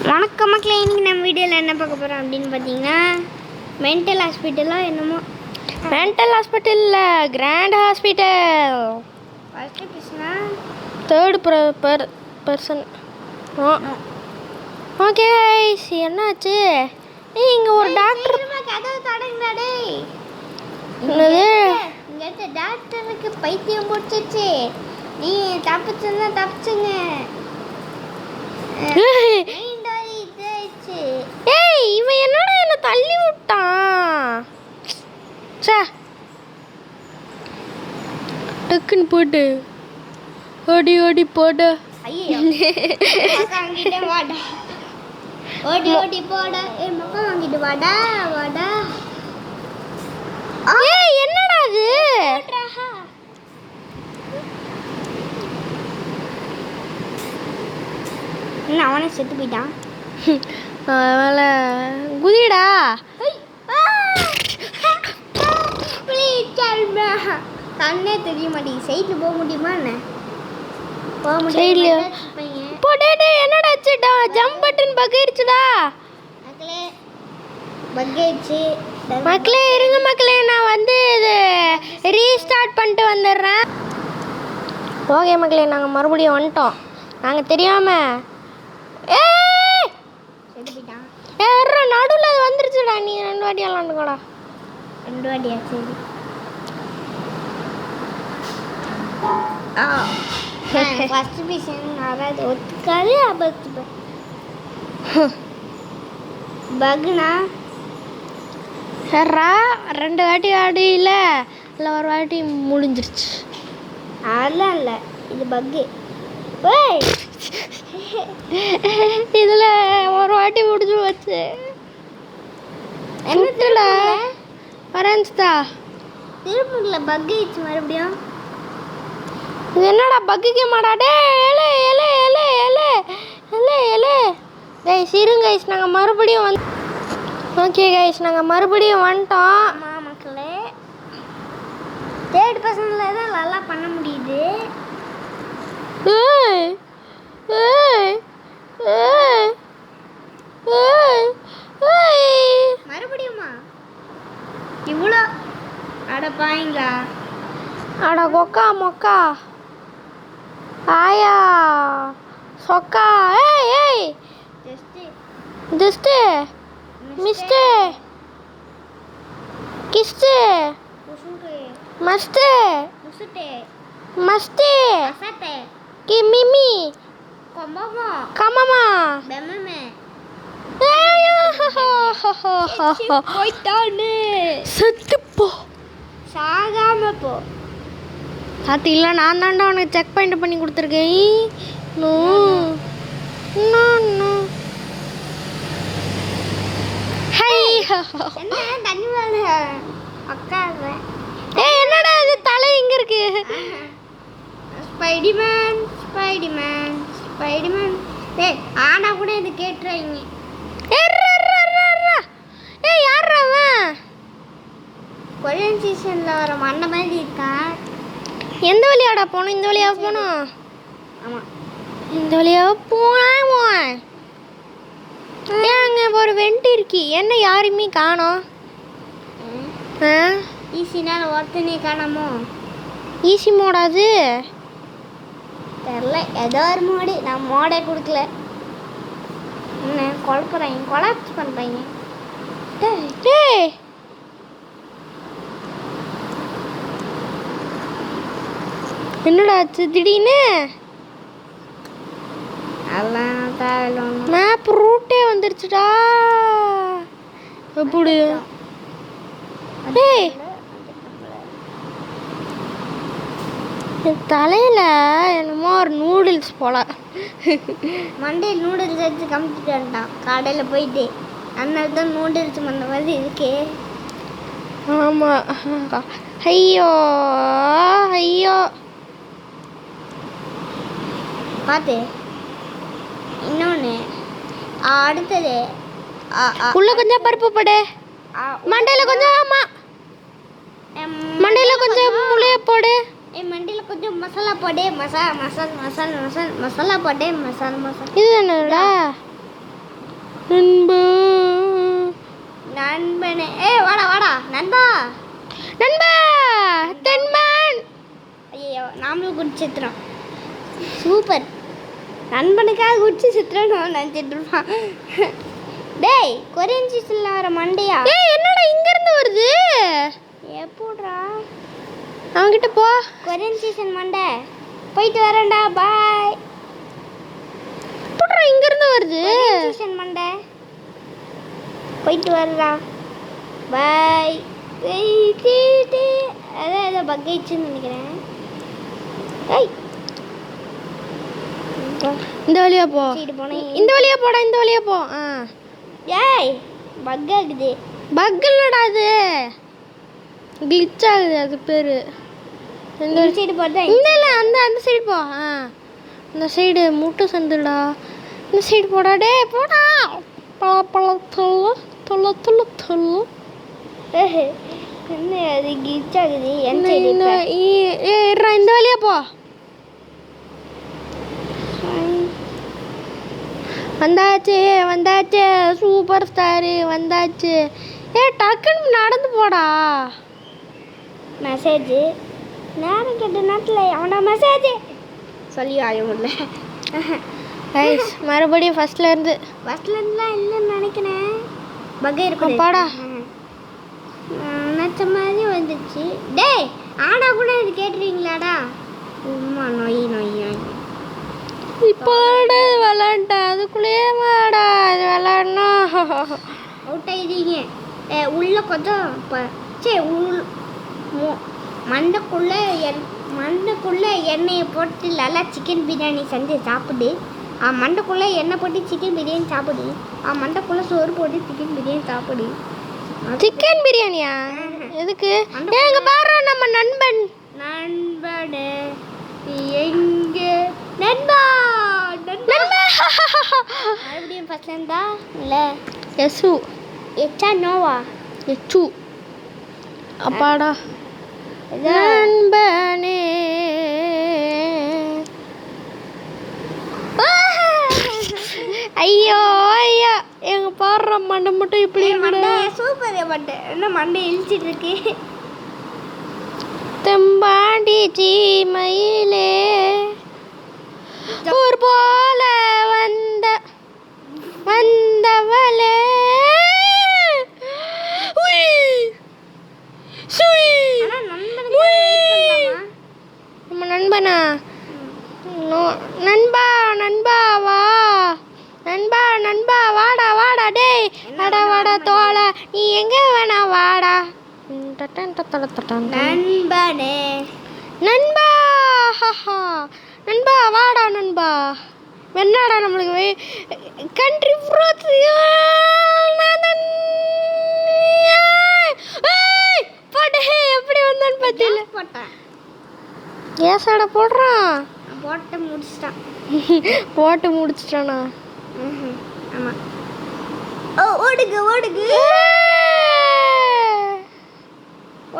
வணக்கம் மக்களே, இன்றைக்கி நம்ம வீடியோவில் என்ன பார்க்க போகிறோம் அப்படின்னு பார்த்தீங்கன்னா மென்டல் ஹாஸ்பிட்டலாக என்னமோ மென்டல் ஹாஸ்பிட்டலில் கிராண்ட் ஹாஸ்பிட்டல் ஃபஸ்ட்டு பேசுனா தேர்டு பர்சன். ஓகே என்னாச்சு? இங்கே ஒரு டாக்டர் கதவு தடங்குறாடே. என்னது? இங்கே டாக்டருக்கு பைத்தியம் பிடிச்சிச்சு. நீ தப்பிச்சுன்னா தப்பிச்சுங்க. ஏய், இவன் என்னடா என்ன தள்ளி விட்டான்? சே, டக்குன்னு போட்டு ஓடி ஓடி போட. ஐயோ, வாங்கிட்டு வாடா, ஓடி ஓடி போட. முகம் வாங்கிட்டு வாடா வாடா. ஏய், என்னடா அது? என்ன அவனே செத்து போயிட்டான்? அவளை குதிடா. கண்ணே தெரிய மாட்டேங்குது. சைடில் போக முடியுமா என்ன? போக சைட்லயா? முடியும். போடே, என்னடா ஆச்சுடா? ஜம்ப் பட்டன் பக் ஆயிடுச்சுடா. மக்களே, பக்காயிடுச்சு. மக்களே இருங்க மக்களே, நான் வந்து இது ரீஸ்டார்ட் பண்ணிட்டு வந்துடுறேன். ஓகே மக்களே, நாங்கள் மறுபடியும் வந்துட்டோம். நாங்கள் தெரியாமல் செத்து போயிட்டான். நடுவில் அது வந்துருச்சுடா. நீ 2 வாட்டி விளாண்டுக்கோடா. 2 வாட்டியா? சரி. ஃபர்ஸ்ட் பீசன் வராது, ஒத்துக்காது. அபத்து பகுனா சரா 2 வாட்டி ஆடியில் இல்லை, ஒரு வாட்டி முடிஞ்சிருச்சு. அதெல்லாம் இல்லை, இது பக்கு. ஓய், இதில் ஒரு வாட்டி முடிஞ்சு போச்சு. என்னத்துல வரன்ஸ்தா திருப்பூர்ல பக் ஆயிடுச்சு மறுபடியும். இது என்னடா பக்குக்கே மாடாடே. ஏலே ஏலே ஏலே ஏலே ஏலே ஏலே. கைஸ் இருங்க கைஸ், நாங்கள் மறுபடியும் வந்து ஓகே கைஸ், நாங்கள் மறுபடியும் வந்துட்டோம். ஆமாம் மக்களே, 3rd பர்சனில் தான் நல்லா பண்ண முடியுது. ஏய் ஏய் ஏய் ஏய் ஏய். மறுபடியுமா? இவ்வளோ அடப்பாங்களா? அட கொக்கா மொக்கா ஆயா சொக்கா. ஏய் ஏய் ஜஸ்ட்டு மிஸ்டு கிஸ்டு மஸ்டு மஸ்டு கி மிமி கமமா. செத்துப்போ, சாகாம போ. சாத்தி இல்லை, நான் தாண்டா உனக்கு செக் பாயிண்ட் பண்ணி கொடுத்துருக்கேன். No no no. ஹை என்ன தண்ணி மேல அக்கா? ஏய், என்னடா இது? தலை எங்க இருக்கு? ஸ்பைடிமேன் ஸ்பைடிமேன் ஸ்பைடிமேன். ஏய், ஆனா கூட இது கேட்டுறாங்க. ஏய், யாரா அவன்? கொரியன் சீசன்ல வர மண்ண மாதிரி இருக்கா? எந்த வழியாடா போகணும்? இந்த வழியாக போகணும். ஆமாம், இந்த வழியாக போனேன். ஏங்க ஒரு வெண்ட் இருக்கு, என்ன யாருமே காணோம்? ஈஸினால ஒருத்தனே காணாமோ? ஈஸி மோடாது தெரில, ஏதோ ஒரு மோடு. நான் மோடே கொடுக்கல. என்ன குழப்புறாங்க, கொலாப்ஸ் பண்ணுறாங்க. டேய், என்னடா ஆச்சு திடீர்னு? அதெல்லாம் தேவையில்ல. மேப் ரூட்டே வந்துருச்சுடா. எப்படி? டேய், தலையில் என்னமோ ஒரு நூடுல்ஸ் போல. மண்டையில் நூடுல்ஸ் எடுத்து கமிச்சிட்டு வந்துட்டான் கடையில் போயிட்டு. அதனால தான் நூடுல்ஸ் பண்ண மாதிரி இருக்கு. ஆமாம். ஐயோ ஐயோ, பார்த்து. இன்னொன்று அடுத்தது உள்ள கொஞ்சம் பருப்பு போடு, மண்டையில் கொஞ்சம். ஆமாம், மண்டையில் கொஞ்சம் முளைய போடு. மண்டியில் கொஞ்சம் மசாலா போடு. மசாலா போட்டு மசாலா. இது என்னடா? நண்பா நண்பனே வாடா வாடா நண்பா நண்பா தென்மான். ஐயோ நாமளும் குடிச்சு சித்திரம் சூப்பர். நண்பனுக்காக குடிச்சு சித்திரம்னு நினச்சிட்டு இருப்பான். டேய் கொரியன் சீசனில் வர மண்டையா? என்னடா இங்கேருந்து வருது? எப்போட்றா அவன்கிட்ட போ. கொரியன் சீசன் மண்டை போயிட்டு வரேன்டா பாய். எப்போட்றா இங்கேருந்து வருது? கொரியன் சீசன் மண்டை போயிட்டு வரடா பாய். அதான் ஏதோ பக்காயிடுச்சுன்னு நினைக்கிறேன். ஏய் இந்த வழியா போ. போனேன் இந்த வழியா போடா. இந்த வழியா போ. ஏய் பக் ஆகுது. பக் இல்லடா, அது கிளிச் ஆகுது, அது பேரு. இந்த சைடு போறதா? இந்த இல்லை, அந்த சைடு போ. இந்த சைடு மூட்டை சந்துடா. இந்த சைடு போடா. டே போடா. பழ பழ தொல்ல தொல்ல தொல்ல தொல்ல. என்ன அது கிளிச் ஆகுது? இந்த வழியா போ. வந்தாச்சு வந்தாச்சு, சூப்பர் ஸ்டாரு வந்தாச்சு. டக்குன்னு நடந்து போடா. மெசேஜ் நேரம் கேட்ட நேரத்தில் அவனா மெசேஜ் சொல்லி ஆக முடியல. மறுபடியும் ஃபர்ஸ்ட்லேருந்துலாம் இல்லைன்னு நினைக்கிறேன். பகை இருக்கும் பாடா. நினச்ச மாதிரி வந்துச்சு. டேய் ஆனா கூட இது கேட்டுருவீங்களாடா? சும்மா நொய் நொய் நொய். இப்போட விளாண்டேன், அதுக்குள்ளேயே வாடா இது விளாட்ணும். அவுட் ஆகிடுவீங்க. உள்ள கொஞ்சம் சரி மண்டைக்குள்ளே எண்ணெயை போட்டு நல்லா சிக்கன் பிரியாணி செஞ்சு சாப்பிடு. மண்டைக்குள்ளே எண்ணெய் போட்டு சிக்கன் பிரியாணி சாப்பிடு. மண்டைக்குள்ளே சோறு போட்டு சிக்கன் பிரியாணி சாப்பிடு. சிக்கன் பிரியாணியா? எதுக்கு? எங்க பாரு நம்ம நண்பன். நண்பனே எங்க நண்பா? மறுபடியும் ஃபர்ஸ்ட்லேருந்தா இல்லை? எசு எச்சா நோவா? எச்சு. அப்பாடா நண்பனே. ஐயோ ஐயா, எங்க பாடுற மண்டை மட்டும் இப்படி சூப்பர். மண்டை என்ன மண்டை இழிச்சிட்டு இருக்கு. தெம்பாண்டி சீமையிலே ஊர் போல வந்தவளே. நம்ம நண்பனா? நண்பா நண்பா வா. நண்பா நண்பா வாடா வாடா. டேய் வாடா வாடா தோழ, நீ எங்க வேணா வாடா. நண்பனே நண்பா நண்பா வாடா நண்பா. என்னடா நம்மளுக்கு கண்ட்ரி ஃப்ரூட்ஸ் போட்டு எப்படி வந்தான்னு பார்த்தீங்களா? போட்டேன். ஏசாடா போடுறான். போட்டு முடிச்சிட்டான். போட்டு முடிச்சிட்டானா? ஆமாம். ஓடுங்க ஓடுங்க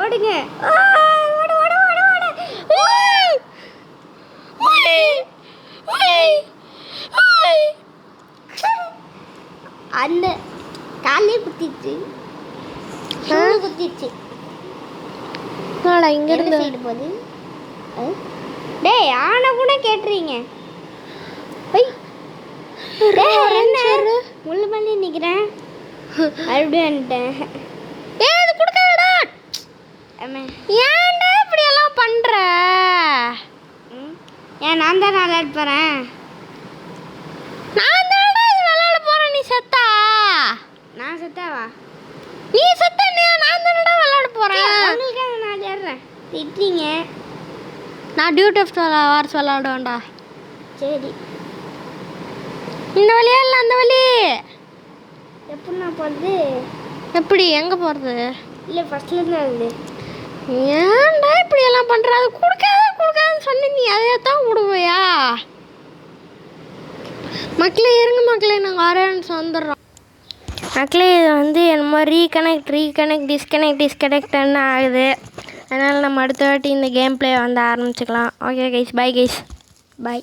ஓடுங்க. ஓடு ஓடு ஓடு ஓடு. அந்த காலே குத்திச்சு, குத்திச்சு. இங்க இருந்து சைடு போகுது. டேய் ஆனா கூட கேட்டுறீங்க. என்ன முள்ளு பண்ணி நிற்கிறேன். அப்படின்ட்டேன். அது கொடுக்காதடா. ஏன்டா இப்படி எல்லாம் பண்ற? ஏன் நான் தான் விளையாட போறேன். நான் தானடா இது விளையாட போறேன். நீ செத்தா? நான் செத்தாவா? நீ செத்த. நான் தானடா விளையாட போறேன். உங்களுக்காக நான் விளையாடுறேன். திட்டுறீங்க. நான் டியூட்டி ஆஃப் வார்ஸ் விளையாடுவேன்டா. சரி இந்த வழியா இல்லை அந்த வழி? எப்படி நான் போகிறது? எப்படி எங்கே போகிறது? இல்லை ஃபஸ்ட்லேருந்து வருது. ஏன்டா இப்படி எல்லாம் பண்ணுற? அது கொடுக்காதுன்னு சொன்னி நீ அதே தான் விடுவையா? மக்களே இருங்க மக்களே, நாங்கள் அரேன்ஸ் வந்துடுறோம். மக்களே இது வந்து என்னமோ ரீகனெக்ட் டிஸ்கனெக்ட்னு ஆகுது. அதனால் நம்ம அடுத்த வாட்டி இந்த கேம் பிளே வந்து ஆரம்பிச்சுக்கலாம். Okay guys, bye guys, by.